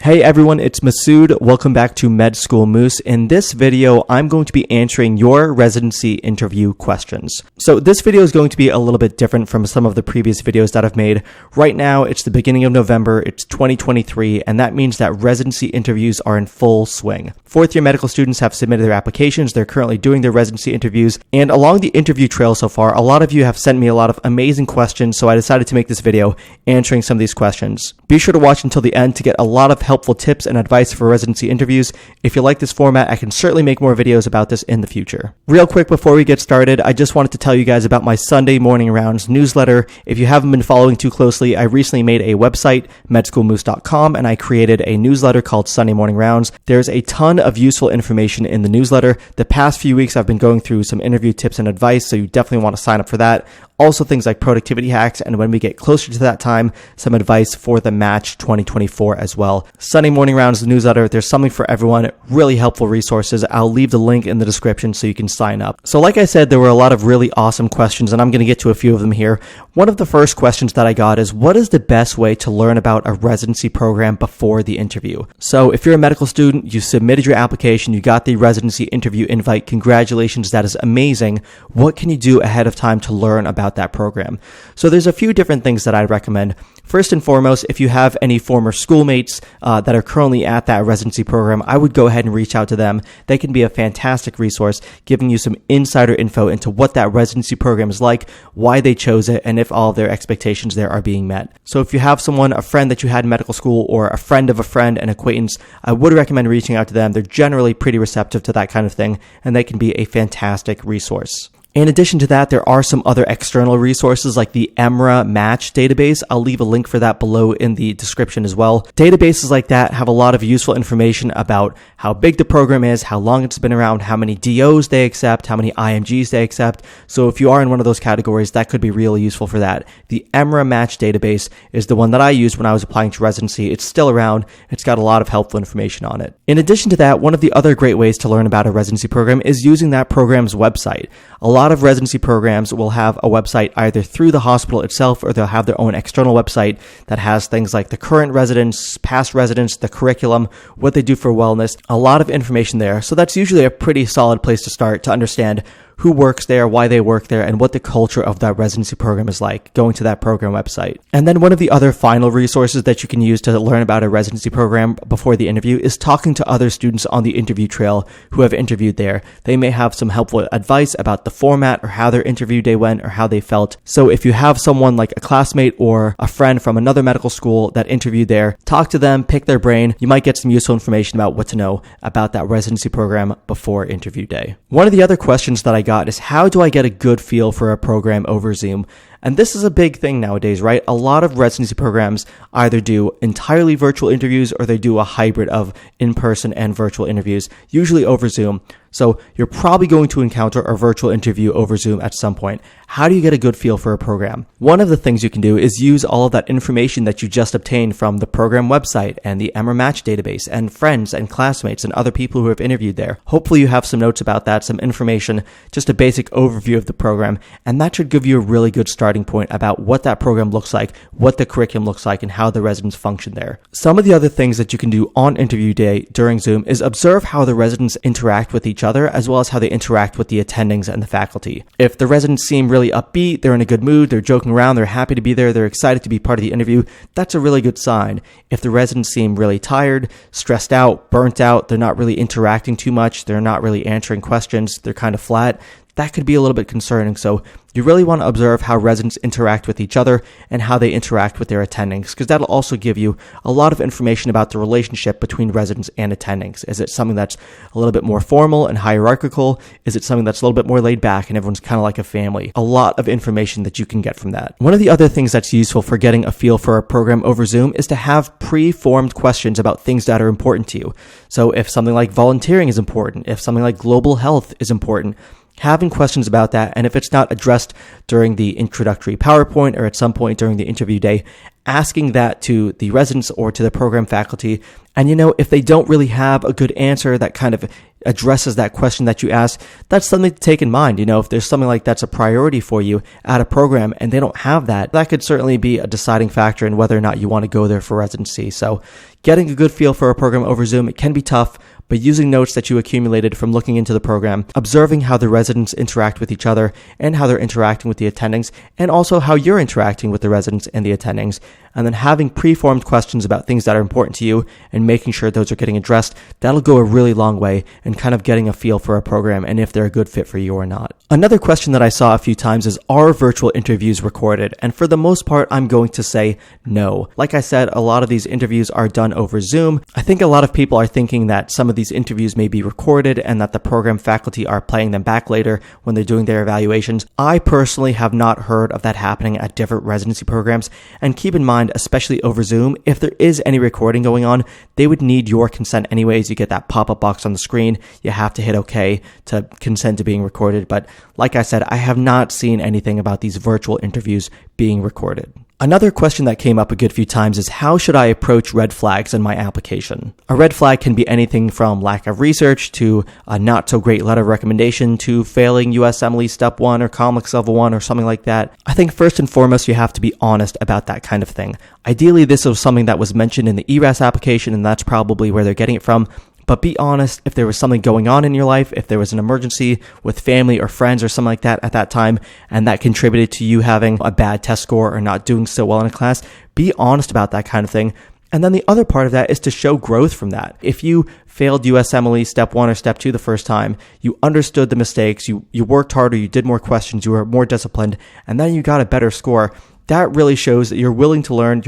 Hey everyone, it's Masood. Welcome back to Med School Moose. In this video, I'm going to be answering your residency interview questions. So this video is going to be a little bit different from some of the previous videos that I've made. Right now, it's the beginning of November, it's 2023, and that means that residency interviews are in full swing. Fourth year medical students have submitted their applications, they're currently doing their residency interviews, and along the interview trail so far, a lot of you have sent me a lot of amazing questions, so I decided to make this video answering some of these questions. Be sure to watch until the end to get a lot of helpful tips and advice for residency interviews. If you like this format, I can certainly make more videos about this in the future. Real quick before we get started, I just wanted to tell you guys about my Sunday Morning Rounds newsletter. If you haven't been following too closely, I recently made a website, medschoolmoose.com, and I created a newsletter called Sunday Morning Rounds. There's a ton of useful information in the newsletter. The past few weeks I've been going through some interview tips and advice, so you definitely want to sign up for that. Also things like productivity hacks, and when we get closer to that time, some advice for the Match 2024 as well. Sunday Morning Rounds newsletter, there's something for everyone, really helpful resources. I'll leave the link in the description so you can sign up. So like I said, there were a lot of really awesome questions, and I'm going to get to a few of them here. One of the first questions that I got is, what is the best way to learn about a residency program before the interview? So if you're a medical student, you submitted your application, you got the residency interview invite, congratulations, that is amazing. What can you do ahead of time to learn about that program? So there's a few different things that I'd recommend. First and foremost, if you have any former schoolmates that are currently at that residency program, I would go ahead and reach out to them. They can be a fantastic resource, giving you some insider info into what that residency program is like, why they chose it, and if all of their expectations there are being met. So if you have someone, a friend that you had in medical school, or a friend of a friend, an acquaintance, I would recommend reaching out to them. They're generally pretty receptive to that kind of thing, and they can be a fantastic resource. In addition to that, there are some other external resources like the EMRA Match database. I'll leave a link for that below in the description as well. Databases like that have a lot of useful information about how big the program is, how long it's been around, how many DOs they accept, how many IMGs they accept. So if you are in one of those categories, that could be really useful for that. The EMRA Match database is the one that I used when I was applying to residency. It's still around. It's got a lot of helpful information on it. In addition to that, one of the other great ways to learn about a residency program is using that program's website. A lot of residency programs will have a website either through the hospital itself, or they'll have their own external website that has things like the current residents, past residents, the curriculum, what they do for wellness, a lot of information there. So that's usually a pretty solid place to start to understand who works there, why they work there, and what the culture of that residency program is like, going to that program website. And then one of the other final resources that you can use to learn about a residency program before the interview is talking to other students on the interview trail who have interviewed there. They may have some helpful advice about the format or how their interview day went or how they felt. So if you have someone like a classmate or a friend from another medical school that interviewed there, talk to them, pick their brain. You might get some useful information about what to know about that residency program before interview day. One of the other questions that I got is, how do I get a good feel for a program over Zoom? And this is a big thing nowadays, right? A lot of residency programs either do entirely virtual interviews or they do a hybrid of in-person and virtual interviews, usually over Zoom. So you're probably going to encounter a virtual interview over Zoom at some point. How do you get a good feel for a program? One of the things you can do is use all of that information that you just obtained from the program website and the EMRA Match database and friends and classmates and other people who have interviewed there. Hopefully you have some notes about that, some information, just a basic overview of the program, and that should give you a really good starting point about what that program looks like, what the curriculum looks like, and how the residents function there. Some of the other things that you can do on interview day during Zoom is observe how the residents interact with each other, as well as how they interact with the attendings and the faculty. If the residents seem really upbeat, they're in a good mood, they're joking around, they're happy to be there, they're excited to be part of the interview, that's a really good sign. If the residents seem really tired, stressed out, burnt out, they're not really interacting too much, they're not really answering questions, they're kind of flat, that could be a little bit concerning. So you really want to observe how residents interact with each other and how they interact with their attendings, because that'll also give you a lot of information about the relationship between residents and attendings. Is it something that's a little bit more formal and hierarchical? Is it something that's a little bit more laid back and everyone's kind of like a family? A lot of information that you can get from that. One of the other things that's useful for getting a feel for a program over Zoom is to have pre-formed questions about things that are important to you. So if something like volunteering is important, if something like global health is important, having questions about that, and if it's not addressed during the introductory PowerPoint or at some point during the interview day, asking that to the residents or to the program faculty. And if they don't really have a good answer that kind of addresses that question that you asked, that's something to take in mind. If there's something like that's a priority for you at a program and they don't have that, that could certainly be a deciding factor in whether or not you want to go there for residency. So getting a good feel for a program over Zoom, it can be tough, but using notes that you accumulated from looking into the program, observing how the residents interact with each other and how they're interacting with the attendings, and also how you're interacting with the residents and the attendings, and then having preformed questions about things that are important to you and making sure those are getting addressed, that'll go a really long way in kind of getting a feel for a program and if they're a good fit for you or not. Another question that I saw a few times is, are virtual interviews recorded? And for the most part, I'm going to say no. Like I said, a lot of these interviews are done over Zoom. I think a lot of people are thinking that some of these interviews may be recorded and that the program faculty are playing them back later when they're doing their evaluations. I personally have not heard of that happening at different residency programs. And keep in mind, especially over Zoom, if there is any recording going on, they would need your consent anyways. You get that pop-up box on the screen. You have to hit OK to consent to being recorded. But like I said, I have not seen anything about these virtual interviews being recorded. Another question that came up a good few times is, how should I approach red flags in my application? A red flag can be anything from lack of research to a not so great letter of recommendation to failing USMLE Step 1 or COMLEX Level 1 or something like that. I think first and foremost, you have to be honest about that kind of thing. Ideally, this was something that was mentioned in the ERAS application, and that's probably where they're getting it from. But be honest, if there was something going on in your life, if there was an emergency with family or friends or something like that at that time, and that contributed to you having a bad test score or not doing so well in a class, be honest about that kind of thing. And then the other part of that is to show growth from that. If you failed USMLE Step 1 or Step 2 the first time, you understood the mistakes, you worked harder, you did more questions, you were more disciplined, and then you got a better score. That really shows that you're willing to learn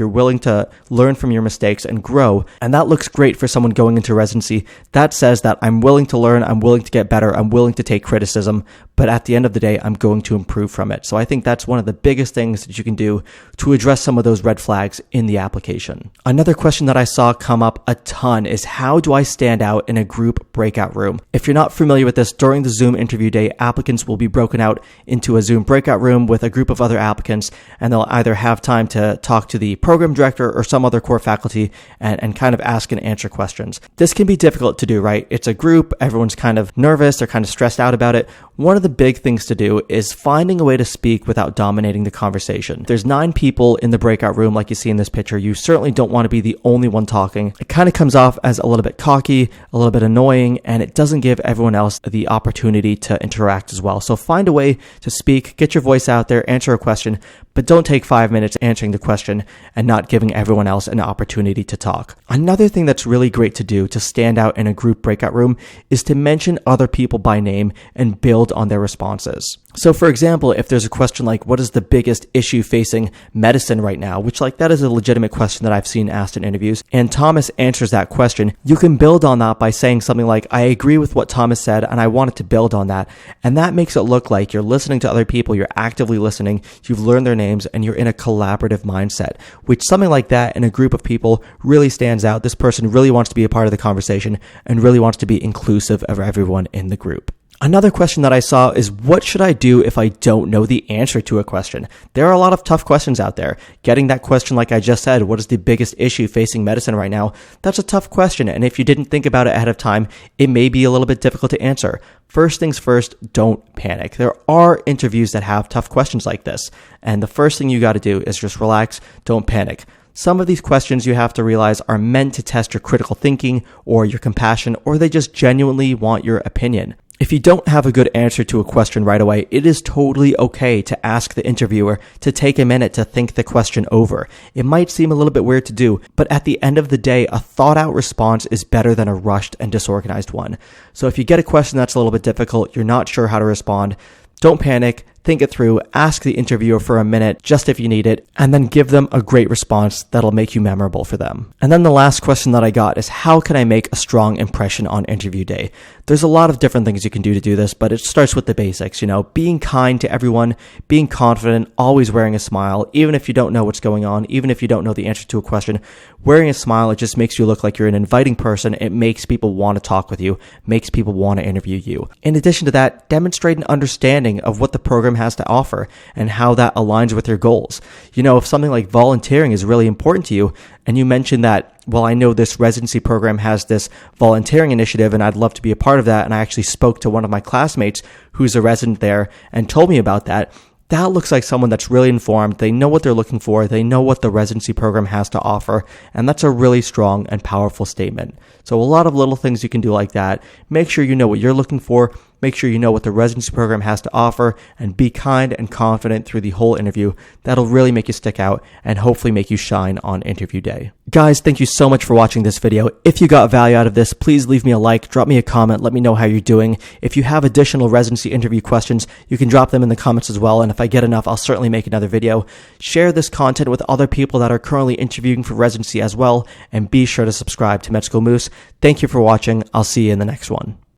from your mistakes and grow. And that looks great for someone going into residency. That says that I'm willing to learn, I'm willing to get better, I'm willing to take criticism, but at the end of the day, I'm going to improve from it. So I think that's one of the biggest things that you can do to address some of those red flags in the application. Another question that I saw come up a ton is, how do I stand out in a group breakout room? If you're not familiar with this, during the Zoom interview day, applicants will be broken out into a Zoom breakout room with a group of other applicants, and they'll either have time to talk to the program director or some other core faculty and kind of ask and answer questions. This can be difficult to do, right? It's a group, everyone's kind of nervous, they're kind of stressed out about it. One of the big things to do is finding a way to speak without dominating the conversation. There's 9 people in the breakout room like you see in this picture. You certainly don't want to be the only one talking. It kind of comes off as a little bit cocky, a little bit annoying, and it doesn't give everyone else the opportunity to interact as well. So find a way to speak, get your voice out there, answer a question, but don't take 5 minutes answering the question and not giving everyone else an opportunity to talk. Another thing that's really great to do to stand out in a group breakout room is to mention other people by name and build on their responses. So for example, if there's a question like, what is the biggest issue facing medicine right now? Which that is a legitimate question that I've seen asked in interviews, and Thomas answers that question, you can build on that by saying something like, I agree with what Thomas said and I wanted to build on that. And that makes it look like you're listening to other people, you're actively listening, you've learned their names, and you're in a collaborative mindset, which something like that in a group of people really stands out. This person really wants to be a part of the conversation and really wants to be inclusive of everyone in the group. Another question that I saw is, what should I do if I don't know the answer to a question? There are a lot of tough questions out there. Getting that question, like I just said, what is the biggest issue facing medicine right now? That's a tough question. And if you didn't think about it ahead of time, it may be a little bit difficult to answer. First things first, don't panic. There are interviews that have tough questions like this. And the first thing you got to do is just relax, don't panic. Some of these questions you have to realize are meant to test your critical thinking or your compassion, or they just genuinely want your opinion. If you don't have a good answer to a question right away, it is totally okay to ask the interviewer to take a minute to think the question over. It might seem a little bit weird to do, but at the end of the day, a thought-out response is better than a rushed and disorganized one. So if you get a question that's a little bit difficult, you're not sure how to respond, don't panic. Think it through, ask the interviewer for a minute, just if you need it, and then give them a great response that'll make you memorable for them. And then the last question that I got is, how can I make a strong impression on interview day? There's a lot of different things you can do to do this, but it starts with the basics, being kind to everyone, being confident, always wearing a smile, even if you don't know what's going on, even if you don't know the answer to a question. Wearing a smile, it just makes you look like you're an inviting person. It makes people want to talk with you, makes people want to interview you. In addition to that, demonstrate an understanding of what the program program has to offer and how that aligns with your goals. You know, if something like volunteering is really important to you and you mention that, well, I know this residency program has this volunteering initiative and I'd love to be a part of that, and I actually spoke to one of my classmates who's a resident there and told me about that, that looks like someone that's really informed. They know what they're looking for. They know what the residency program has to offer. And that's a really strong and powerful statement. So a lot of little things you can do like that. Make sure you know what you're looking for. Make sure you know what the residency program has to offer, and be kind and confident through the whole interview. That'll really make you stick out and hopefully make you shine on interview day. Guys, thank you so much for watching this video. If you got value out of this, please leave me a like, drop me a comment, let me know how you're doing. If you have additional residency interview questions, you can drop them in the comments as well. And if I get enough, I'll certainly make another video. Share this content with other people that are currently interviewing for residency as well. And be sure to subscribe to Med School Moose. Thank you for watching. I'll see you in the next one.